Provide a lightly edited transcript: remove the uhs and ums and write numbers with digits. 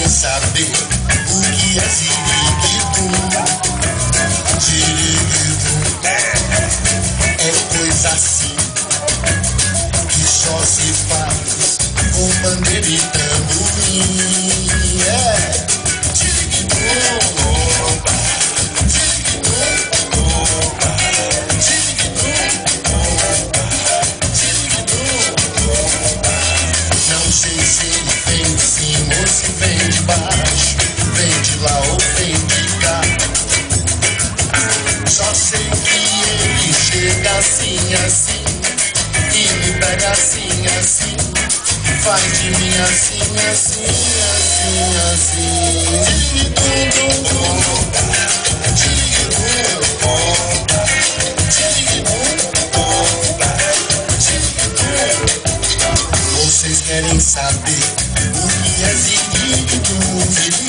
saber o que é ziriguidum. Ziriguidum é coisa assim que só se faz com bandeira e tamborim. É ziriguidum. Não sei se ele vem de cima ou se vem de baixo, vem de lá ou vem de cá. Só sei que ele chega assim, assim, e me pega assim, assim, faz de mim assim, assim, assim, assim. Dig-dum-dum-dum, dig-dum-dum, dig-dum-dum. Vocês querem saber o que é ziriguidum?